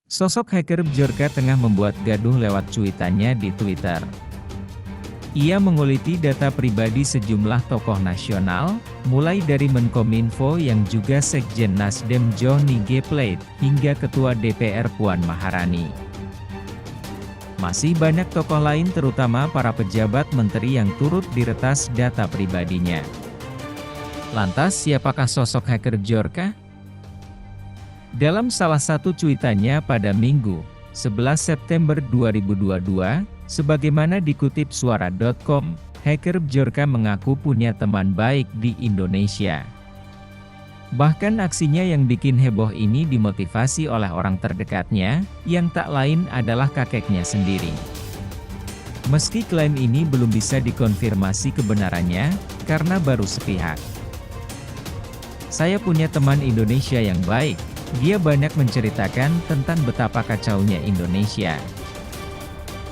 Sosok hacker Bjorka tengah membuat gaduh lewat cuitannya di Twitter. Ia menguliti data pribadi sejumlah tokoh nasional, mulai dari Menkominfo yang juga Sekjen Nasdem Johnny G. Plate, hingga Ketua DPR Puan Maharani. Masih banyak tokoh lain terutama para pejabat menteri yang turut diretas data pribadinya. Lantas siapakah sosok hacker Bjorka? Dalam salah satu cuitannya pada Minggu, 11 September 2022, sebagaimana dikutip suara.com, hacker Bjorka mengaku punya teman baik di Indonesia. Bahkan aksinya yang bikin heboh ini dimotivasi oleh orang terdekatnya, yang tak lain adalah kakeknya sendiri. Meski klaim ini belum bisa dikonfirmasi kebenarannya, karena baru sepihak. Saya punya teman Indonesia yang baik. Dia banyak menceritakan tentang betapa kacaunya Indonesia.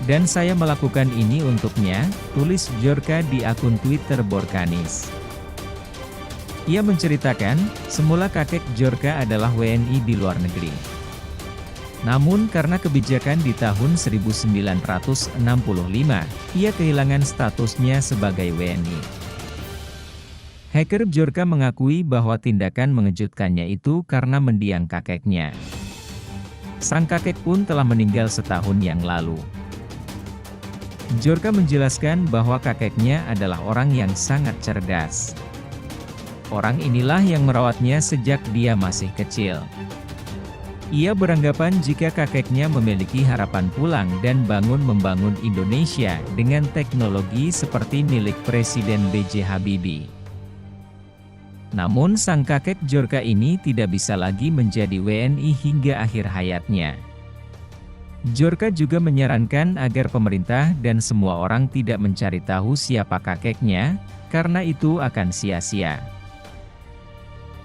Dan saya melakukan ini untuknya, tulis Bjorka di akun Twitter Borkanis. Ia menceritakan, semula kakek Bjorka adalah WNI di luar negeri. Namun karena kebijakan di tahun 1965, ia kehilangan statusnya sebagai WNI. Hacker Bjorka mengakui bahwa tindakan mengejutkannya itu karena mendiang kakeknya. Sang kakek pun telah meninggal setahun yang lalu. Bjorka menjelaskan bahwa kakeknya adalah orang yang sangat cerdas. Orang inilah yang merawatnya sejak dia masih kecil. Ia beranggapan jika kakeknya memiliki harapan pulang dan bangun membangun Indonesia dengan teknologi seperti milik Presiden B.J. Habibie. Namun sang kakek Bjorka ini tidak bisa lagi menjadi WNI hingga akhir hayatnya. Bjorka juga menyarankan agar pemerintah dan semua orang tidak mencari tahu siapa kakeknya, karena itu akan sia-sia.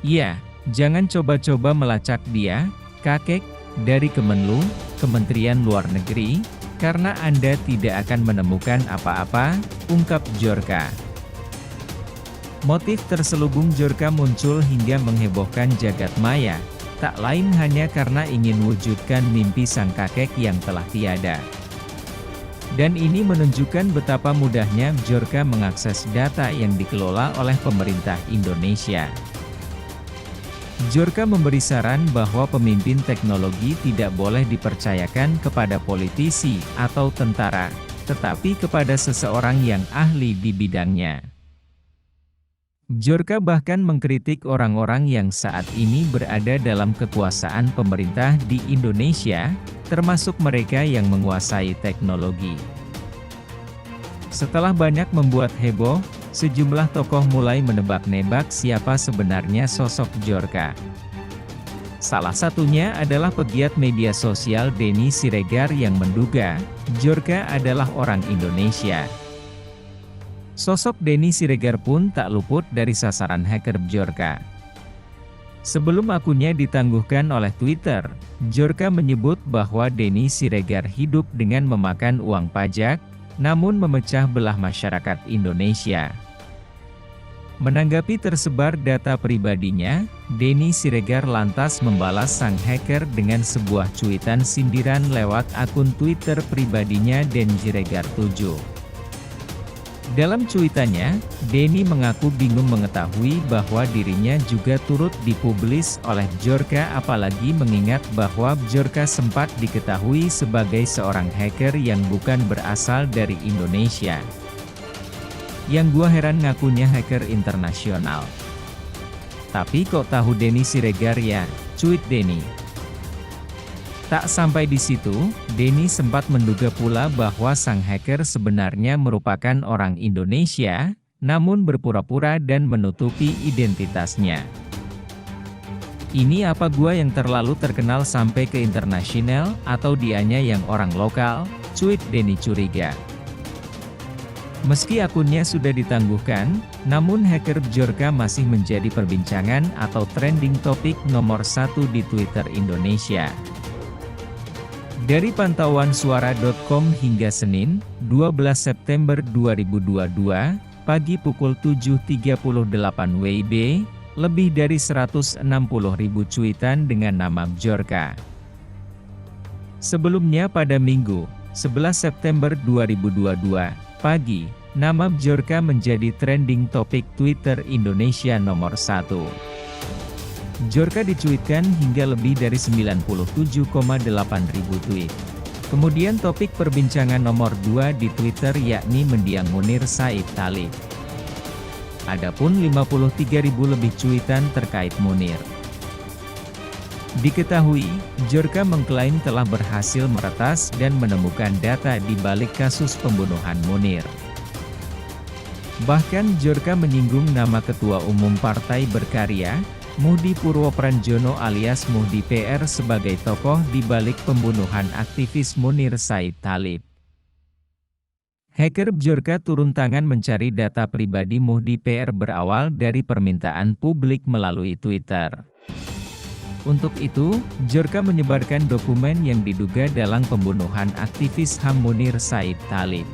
Ya, jangan coba-coba melacak dia, kakek, dari Kemenlu, Kementerian Luar Negeri, karena Anda tidak akan menemukan apa-apa, ungkap Bjorka. Motif terselubung Bjorka muncul hingga menghebohkan jagat maya, tak lain hanya karena ingin wujudkan mimpi sang kakek yang telah tiada. Dan ini menunjukkan betapa mudahnya Bjorka mengakses data yang dikelola oleh pemerintah Indonesia. Bjorka memberi saran bahwa pemimpin teknologi tidak boleh dipercayakan kepada politisi atau tentara, tetapi kepada seseorang yang ahli di bidangnya. Bjorka bahkan mengkritik orang-orang yang saat ini berada dalam kekuasaan pemerintah di Indonesia, termasuk mereka yang menguasai teknologi. Setelah banyak membuat heboh, sejumlah tokoh mulai menebak-nebak siapa sebenarnya sosok Bjorka. Salah satunya adalah pegiat media sosial Denny Siregar yang menduga, Bjorka adalah orang Indonesia. Sosok Denny Siregar pun tak luput dari sasaran hacker Bjorka. Sebelum akunnya ditangguhkan oleh Twitter, Bjorka menyebut bahwa Denny Siregar hidup dengan memakan uang pajak, namun memecah belah masyarakat Indonesia. Menanggapi tersebar data pribadinya, Denny Siregar lantas membalas sang hacker dengan sebuah cuitan sindiran lewat akun Twitter pribadinya densiregar7. Dalam cuitannya, Denny mengaku bingung mengetahui bahwa dirinya juga turut dipublis oleh Bjorka, apalagi mengingat bahwa Bjorka sempat diketahui sebagai seorang hacker yang bukan berasal dari Indonesia. Yang gua heran ngakunya hacker internasional. Tapi kok tahu Denny Siregar ya, cuit Denny. Tak sampai di situ, Denny sempat menduga pula bahwa sang hacker sebenarnya merupakan orang Indonesia, namun berpura-pura dan menutupi identitasnya. Ini apa gua yang terlalu terkenal sampai ke internasional, atau dianya yang orang lokal, cuit Denny curiga. Meski akunnya sudah ditangguhkan, namun hacker Bjorka masih menjadi perbincangan atau trending topik nomor 1 di Twitter Indonesia. Dari pantauan suara.com hingga Senin, 12 September 2022, pagi pukul 7.38 WIB, lebih dari 160.000 cuitan dengan nama Bjorka. Sebelumnya pada Minggu, 11 September 2022, pagi, nama Bjorka menjadi trending topik Twitter Indonesia nomor 1. Bjorka dicuitkan hingga lebih dari 97,8 ribu tweet. Kemudian topik perbincangan nomor 2 di Twitter yakni mendiang Munir Said Thalib. Adapun 53.000 lebih cuitan terkait Munir. Diketahui, Bjorka mengklaim telah berhasil meretas dan menemukan data di balik kasus pembunuhan Munir. Bahkan Bjorka menyinggung nama Ketua Umum Partai Berkarya, Muhdi Purwopranjono alias Muhdi PR sebagai tokoh di balik pembunuhan aktivis Munir Said Thalib. Hacker Bjorka turun tangan mencari data pribadi Muhdi PR berawal dari permintaan publik melalui Twitter. Untuk itu, Bjorka menyebarkan dokumen yang diduga dalam pembunuhan aktivis HAM Munir Said Thalib.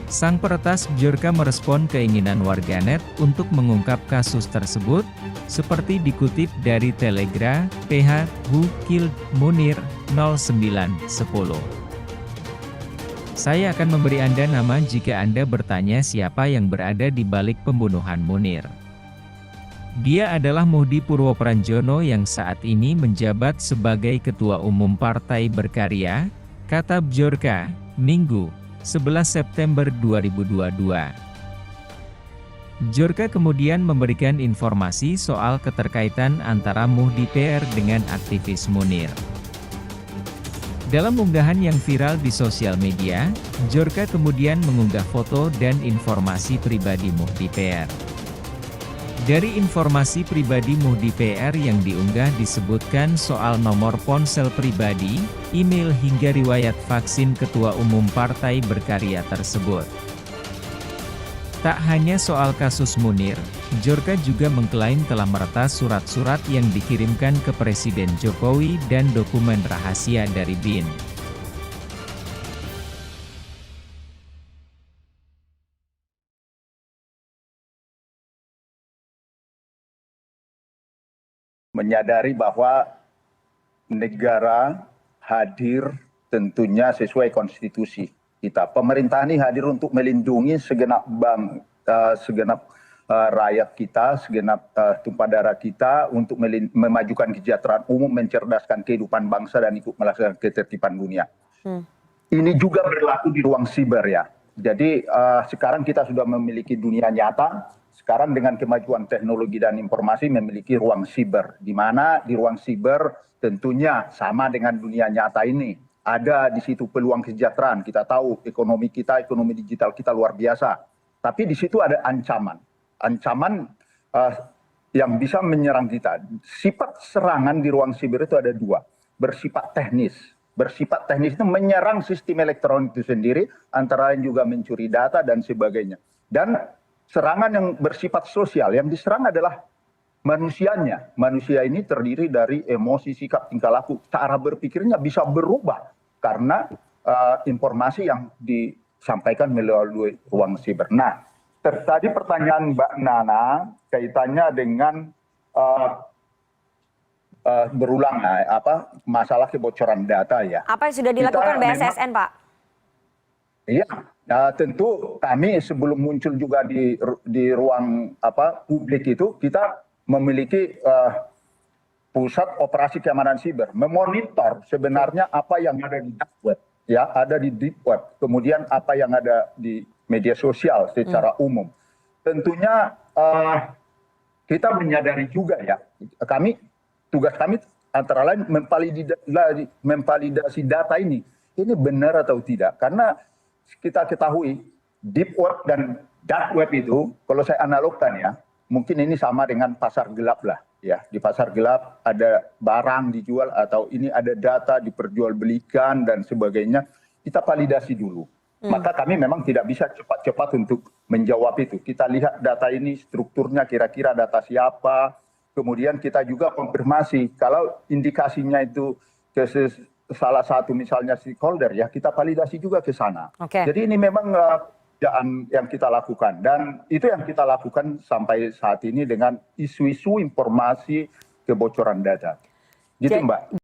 Sang peretas Bjorka merespon keinginan warganet untuk mengungkap kasus tersebut, seperti dikutip dari Telegram, PH, Who Killed Munir, 0910. Saya akan memberi Anda nama jika Anda bertanya siapa yang berada di balik pembunuhan Munir. Dia adalah Muhdi Purwopranjono yang saat ini menjabat sebagai Ketua Umum Partai Berkarya, kata Bjorka, Minggu, 11 September 2022. Bjorka kemudian memberikan informasi soal keterkaitan antara Muhdi PR dengan aktivis Munir. Dalam unggahan yang viral di sosial media, Bjorka kemudian mengunggah foto dan informasi pribadi Muhdi PR. Dari informasi pribadi Muhdi PR yang diunggah disebutkan soal nomor ponsel pribadi, email hingga riwayat vaksin Ketua Umum Partai Berkarya tersebut. Tak hanya soal kasus Munir, Bjorka juga mengklaim telah meretas surat-surat yang dikirimkan ke Presiden Jokowi dan dokumen rahasia dari BIN. Menyadari bahwa negara hadir tentunya sesuai konstitusi kita. Pemerintah ini hadir untuk melindungi segenap rakyat kita, segenap tumpah darah kita, untuk memajukan kesejahteraan umum, mencerdaskan kehidupan bangsa dan ikut melaksanakan ketertiban dunia. Ini juga berlaku di ruang siber ya. Jadi sekarang kita sudah memiliki dunia nyata. Sekarang dengan kemajuan teknologi dan informasi memiliki ruang siber, di mana di ruang siber tentunya sama dengan dunia nyata ini. Ada di situ peluang kesejahteraan, kita tahu ekonomi kita, ekonomi digital kita luar biasa. Tapi di situ ada ancaman yang bisa menyerang kita. Sifat serangan di ruang siber itu ada dua, bersifat teknis. Bersifat teknis itu menyerang sistem elektronik itu sendiri, antara lain juga mencuri data dan sebagainya. Dan serangan yang bersifat sosial, yang diserang adalah manusianya. Manusia ini terdiri dari emosi, sikap, tingkah laku. Cara berpikirnya bisa berubah karena informasi yang disampaikan melalui ruang siber. Nah, tadi pertanyaan Mbak Nana kaitannya dengan berulang masalah kebocoran data ya. Apa yang sudah dilakukan BSSN, Pak? Iya, tentu kami sebelum muncul juga di ruang publik itu, kita memiliki pusat operasi keamanan siber, memonitor sebenarnya apa yang ada di dark web, ya, ada di deep web, kemudian apa yang ada di media sosial secara umum. Tentunya kita menyadari juga ya, tugas kami antara lain memvalidasi data ini benar atau tidak, karena kita ketahui deep web dan dark web itu, kalau saya analogkan ya, mungkin ini sama dengan pasar gelap lah ya. Di pasar gelap ada barang dijual atau ini ada data diperjualbelikan dan sebagainya, kita validasi dulu. Maka kami memang tidak bisa cepat-cepat untuk menjawab itu. Kita lihat data ini strukturnya kira-kira data siapa, kemudian kita juga konfirmasi kalau indikasinya itu ke salah satu misalnya stakeholder ya, kita validasi juga ke sana. Jadi ini memang pekerjaan yang kita lakukan, dan itu yang kita lakukan sampai saat ini dengan isu-isu informasi kebocoran data. Gitu Mbak.